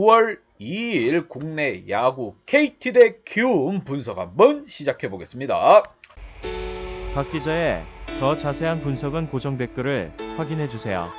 9월 2일 국내 야구 KT 대 키움 분석 한번 시작해 보겠습니다. 박 기자의 더 자세한 분석은 고정 댓글을 확인해 주세요.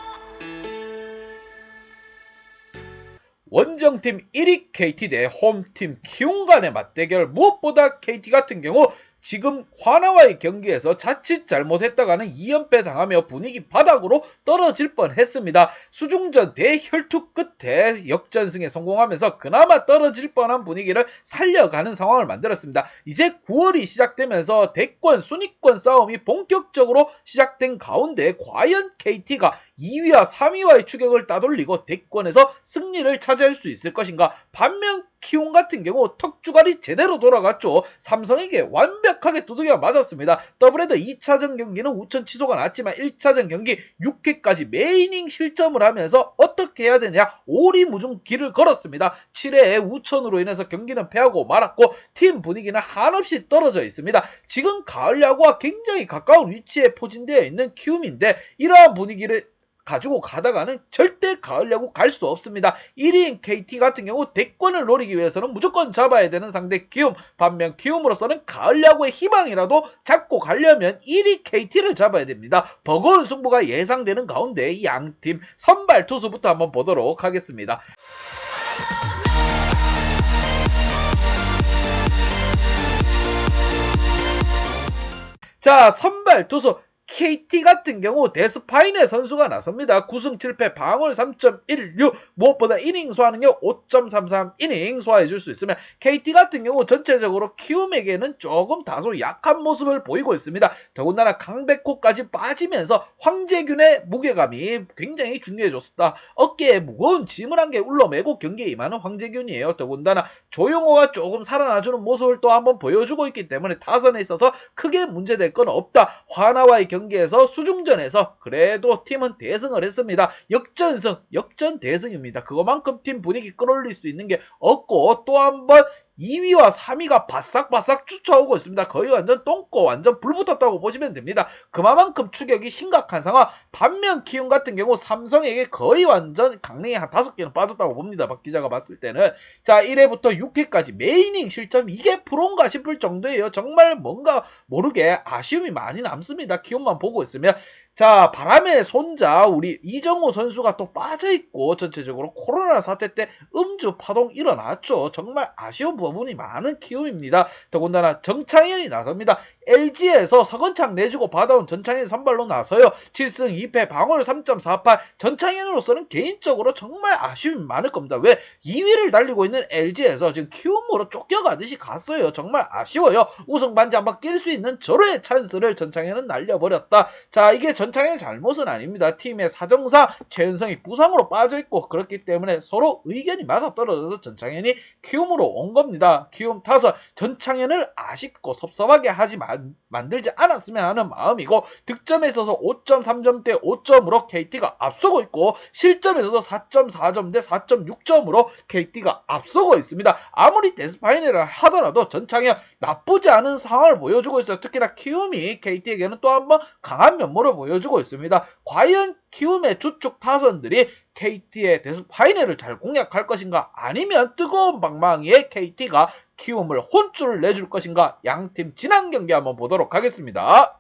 원정팀 1위 KT 대 홈팀 키움 간의 맞대결, 무엇보다 KT 같은 경우 지금 화나와의 경기에서 자칫 잘못했다가는 2연패 당하며 분위기 바닥으로 떨어질 뻔했습니다. 수중전 대혈투 끝에 역전승에 성공하면서 그나마 떨어질 뻔한 분위기를 살려가는 상황을 만들었습니다. 이제 9월이 시작되면서 대권 순위권 싸움이 본격적으로 시작된 가운데 과연 KT가 2위와 3위와의 추격을 따돌리고 대권에서 승리를 차지할 수 있을 것인가? 반면 키움 같은 경우 턱주갈이 제대로 돌아갔죠. 삼성에게 완벽하게 두들겨 맞았습니다. 더블헤더 2차전 경기는 우천 취소가 났지만 1차전 경기 6회까지 매이닝 실점을 하면서 어떻게 해야 되냐 오리무중 길을 걸었습니다. 7회에 우천으로 인해서 경기는 패하고 말았고 팀 분위기는 한없이 떨어져 있습니다. 지금 가을 야구와 굉장히 가까운 위치에 포진되어 있는 키움인데 이러한 분위기를 가지고 가다가는 절대 가을 야구 갈 수 없습니다. 1위인 KT 같은 경우 대권을 노리기 위해서는 무조건 잡아야 되는 상대 키움, 반면 키움으로서는 가을 야구의 희망이라도 잡고 가려면 1위 KT를 잡아야 됩니다. 버거운 승부가 예상되는 가운데 이 양팀 선발 투수부터 한번 보도록 하겠습니다. 자, 선발 투수 KT 같은 경우 데스파이네 선수가 나섭니다. 9승 7패 방울 3.16, 무엇보다 이닝 소화능력 5.33 이닝 소화해줄 수 있으면 KT 같은 경우 전체적으로 키움에게는 조금 다소 약한 모습을 보이고 있습니다. 더군다나 강백호까지 빠지면서 황재균의 무게감이 굉장히 중요해졌다. 어깨에 무거운 짐을 한 개 울러매고 경기에 임하는 황재균이에요. 더군다나 조용호가 조금 살아나주는 모습을 또 한번 보여주고 있기 때문에 타선에 있어서 크게 문제될 건 없다. 화나와의 경기에서 수중전에서 그래도 팀은 대승을 했습니다. 역전 대승입니다. 그거만큼 팀 분위기 끌어올릴 수 있는 게 없고 또 한번 2위와 3위가 바싹바싹 쫓아오고 있습니다. 거의 완전 똥꼬 완전 불붙었다고 보시면 됩니다. 그만큼 추격이 심각한 상황. 반면 키움 같은 경우 삼성에게 거의 완전 강냉이 한 5개는 빠졌다고 봅니다. 박 기자가 봤을 때는. 자, 1회부터 6회까지 매이닝 실점 이게 프로인가 싶을 정도예요. 정말 뭔가 모르게 아쉬움이 많이 남습니다. 키움만 보고 있으면. 자, 바람의 손자 우리 이정우 선수가 또 빠져있고 전체적으로 코로나 사태 때 음주 파동 일어났죠. 정말 아쉬운 부분이 많은 키움입니다. 더군다나 정창현이 나섭니다. LG에서 서건창 내주고 받아온 전창현 선발로 나서요. 7승 2패 방울 3.48. 전창현으로서는 개인적으로 정말 아쉬움이 많을 겁니다. 왜? 2위를 달리고 있는 LG에서 지금 키움으로 쫓겨가듯이 갔어요. 정말 아쉬워요. 우승 반지 한번 낄 수 있는 절호의 찬스를 전창현은 날려버렸다. 자, 이게 전창현의 잘못은 아닙니다. 팀의 사정상 최은성이 부상으로 빠져있고 그렇기 때문에 서로 의견이 맞아떨어져서 전창현이 키움으로 온 겁니다. 키움 타선 전창현을 아쉽고 섭섭하게 하지 만들지 않았으면 하는 마음이고 득점에 있어서 5.3점 대 5점으로 KT가 앞서고 있고 실점에서도 4.4점 대 4.6점으로 KT가 앞서고 있습니다. 아무리 데스파이네를 하더라도 전창현 나쁘지 않은 상황을 보여주고 있어요. 특히나 키움이 KT에게는 또 한 번 강한 면모를 보여주고 있습니다. 과연 키움의 주축 타선들이 KT의 데스파이네를 잘 공략할 것인가 아니면 뜨거운 방망이에 KT가 키움을 혼쭐을 내줄 것인가 양팀 지난 경기 한번 보도록 하겠습니다.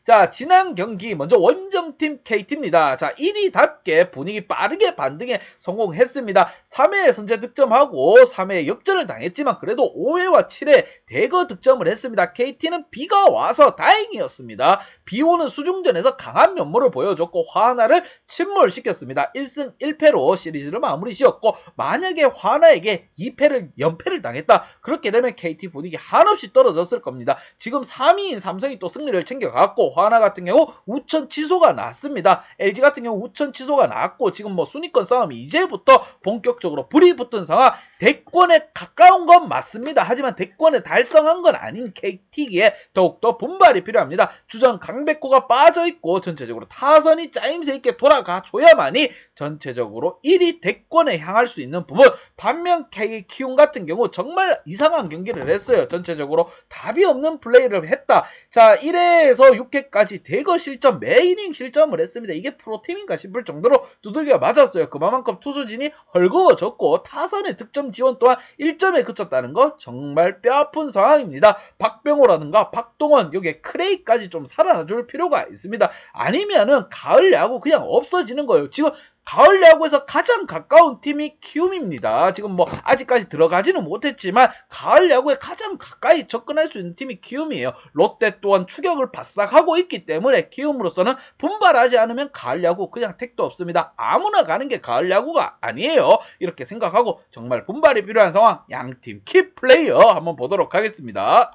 자, 지난 경기 먼저 원정팀 KT입니다. 자, 1위답게 분위기 빠르게 반등에 성공했습니다. 3회에 선제 득점하고 3회에 역전을 당했지만 그래도 5회와 7회 대거 득점을 했습니다. KT는 비가 와서 다행이었습니다. 비 오는 수중전에서 강한 면모를 보여줬고 화나를 침몰시켰습니다. 1승 1패로 시리즈를 마무리 지었고 만약에 화나에게 2패를 연패를 당했다. 그렇게 되면 KT 분위기 한없이 떨어졌을 겁니다. 지금 3위인 삼성이 또 승리를 챙겨갔고 화나 같은 경우 우천 취소가 났습니다. LG 같은 경우 우천 취소가 났고 지금 뭐 순위권 싸움이 이제부터 본격적으로 불이 붙은 상황. 대권에 가까운 건 맞습니다. 하지만 대권에 달성한 건 아닌 KT기에 더욱더 분발이 필요합니다. 주전 강백호가 빠져있고 전체적으로 타선이 짜임새 있게 돌아가줘야만이 전체적으로 1위 대권에 향할 수 있는 부분. 반면 키움 같은 경우 정말 이상한 경기를 했어요. 전체적으로 답이 없는 플레이를 했다. 자, 1회에서 6회까지 대거 실점, 매 이닝 실점을 했습니다. 이게 프로팀인가 싶을 정도로 두들겨 맞았어요. 그만큼 투수진이 헐거워졌고 타선의 득점 지원 또한 1점에 그쳤다는 거 정말 뼈아픈 상황입니다. 박병호라든가 박동원, 여기에 크레이까지 좀 살아나줄 필요가 있습니다. 아니면은 가을 야구 그냥 없어지는 거예요. 지금 가을 야구에서 가장 가까운 팀이 키움입니다. 지금 뭐 아직까지 들어가지는 못했지만 가을 야구에 가장 가까이 접근할 수 있는 팀이 키움이에요. 롯데 또한 추격을 바싹 하고 있기 때문에 키움으로서는 분발하지 않으면 가을 야구 그냥 택도 없습니다. 아무나 가는 게 가을 야구가 아니에요. 이렇게 생각하고 정말 분발이 필요한 상황, 양팀 키플레이어 한번 보도록 하겠습니다.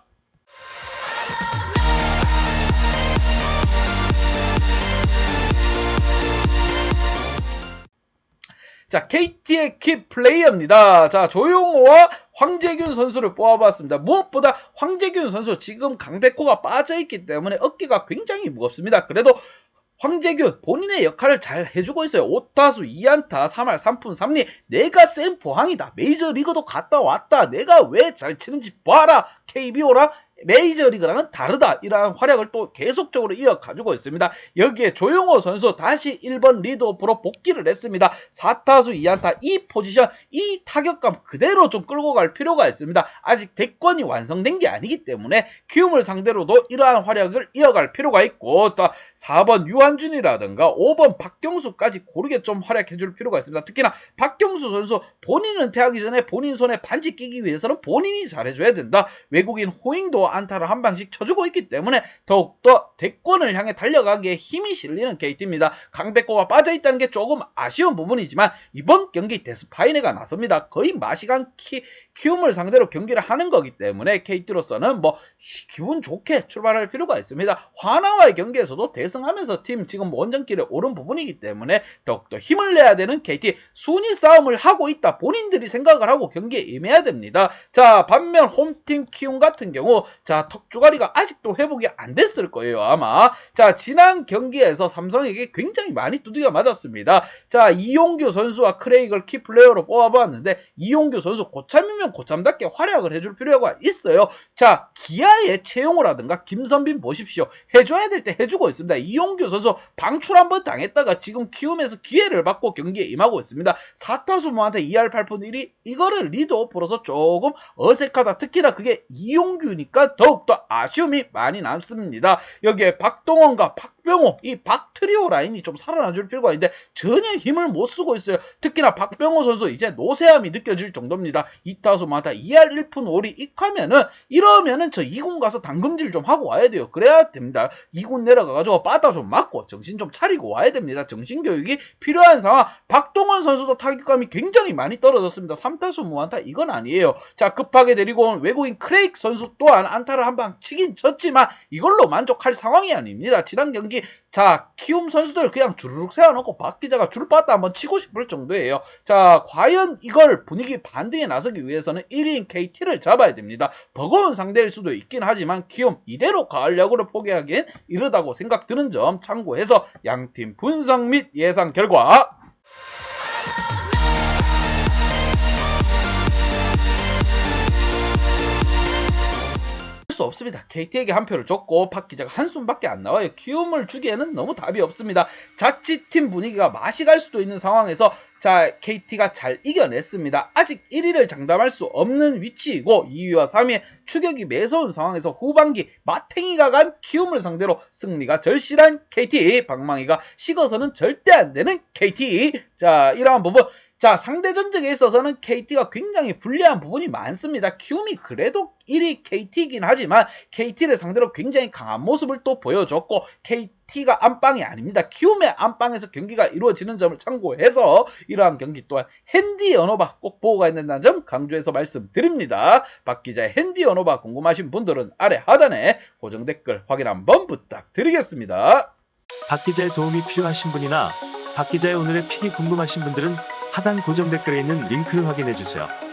자, KT의 키플레이어입니다. 자, 조용호와 황재균 선수를 뽑아봤습니다. 무엇보다 황재균 선수 지금 강백호가 빠져있기 때문에 어깨가 굉장히 무겁습니다. 그래도 황재균 본인의 역할을 잘 해주고 있어요. 5타수 2안타 3할 3푼 3리. 내가 센 포항이다. 메이저리그도 갔다 왔다. 내가 왜 잘 치는지 봐라. KBO랑 메이저리그랑은 다르다. 이러한 활약을 또 계속적으로 이어가지고 있습니다. 여기에 조용호 선수 다시 1번 리드오프로 복귀를 했습니다. 4타수 2안타 이 포지션, 이 타격감 그대로 좀 끌고 갈 필요가 있습니다. 아직 대권이 완성된 게 아니기 때문에 키움을 상대로도 이러한 활약을 이어갈 필요가 있고, 또 4번 유한준이라든가 5번 박경수까지 고르게 좀 활약해줄 필요가 있습니다. 특히나 박경수 선수 본인 은퇴하기 전에 본인 손에 반지 끼기 위해서는 본인이 잘해줘야 된다. 외국인 호잉도 안타를 한 방씩 쳐주고 있기 때문에 더욱더 대권을 향해 달려가기에 힘이 실리는 KT입니다. 강백호가 빠져있다는 게 조금 아쉬운 부분이지만 이번 경기 데스파이네가 나섭니다. 거의 마시간 키움을 상대로 경기를 하는 거기 때문에 KT로서는 뭐 기분 좋게 출발할 필요가 있습니다. 화나와의 경기에서도 대승하면서 팀 지금 원정길에 오른 부분이기 때문에 더욱더 힘을 내야 되는 KT. 순위 싸움을 하고 있다. 본인들이 생각을 하고 경기에 임해야 됩니다. 자, 반면 홈팀 키움 같은 경우 자, 턱주가리가 아직도 회복이 안 됐을 거예요, 아마. 자, 지난 경기에서 삼성에게 굉장히 많이 두들겨 맞았습니다. 자, 이용규 선수와 크레이걸 키플레이어로 뽑아보았는데 이용규 선수 고참이면 고참답게 활약을 해줄 필요가 있어요. 자, 기아의 최용호라든가 김선빈 보십시오. 해줘야 될 때 해주고 있습니다. 이용규 선수 방출 한번 당했다가 지금 키움에서 기회를 받고 경기에 임하고 있습니다. 4타수 무한테 2할 8푼 1위, 이거를 리드오프로서 조금 어색하다. 특히나 그게 이용규니까 더욱더 아쉬움이 많이 남습니다. 여기에 박동원과 박병호, 이 박트리오 라인이 좀 살아나줄 필요가 있는데 전혀 힘을 못 쓰고 있어요. 특히나 박병호 선수 이제 노쇠함이 느껴질 정도입니다. 2타수 마다 2할 1푼 5리 익하면은, 이러면은 저 2군 가서 당금질 좀 하고 와야 돼요. 그래야 됩니다. 2군 내려가가지고 빠따 좀 맞고 정신 좀 차리고 와야 됩니다. 정신교육이 필요한 상황. 박동원 선수도 타격감이 굉장히 많이 떨어졌습니다. 3타수 무안타 이건 아니에요. 자, 급하게 데리고 온 외국인 크레이크 선수 또한 안타를 한 방 치긴 쳤지만 이걸로 만족할 상황이 아닙니다. 지난 경기 자, 키움 선수들 그냥 주르륵 세워놓고 박 기자가 줄 빠따 한번 치고 싶을 정도예요. 자, 과연 이걸 분위기 반등에 나서기 위해서는 1위인 KT를 잡아야 됩니다. 버거운 상대일 수도 있긴 하지만 키움 이대로 가을 야구를 포기하기엔 이르다고 생각 드는 점 참고해서 양팀 분석 및 예상 결과 수 없습니다. KT에게 한 표를 줬고 박 기자가 한숨밖에 안 나와요. 키움을 주기에는 너무 답이 없습니다. 자칫 팀 분위기가 맛이 갈 수도 있는 상황에서 자, KT가 잘 이겨냈습니다. 아직 1위를 장담할 수 없는 위치이고 2위와 3위의 추격이 매서운 상황에서 후반기 마탱이가 간 키움을 상대로 승리가 절실한 KT, 방망이가 식어서는 절대 안 되는 KT. 자, 이러한 부분. 자, 상대 전적에 있어서는 KT가 굉장히 불리한 부분이 많습니다. 키움이 그래도 1위 KT이긴 하지만 KT를 상대로 굉장히 강한 모습을 또 보여줬고 KT가 안방이 아닙니다. 키움의 안방에서 경기가 이루어지는 점을 참고해서 이러한 경기 또한 핸디 언어바 꼭 보고 가야 된다는 점 강조해서 말씀드립니다. 박 기자의 핸디 언어바 궁금하신 분들은 아래 하단에 고정 댓글 확인 한번 부탁드리겠습니다. 박 기자의 도움이 필요하신 분이나 박 기자의 오늘의 픽이 궁금하신 분들은 하단 고정 댓글에 있는 링크를 확인해주세요.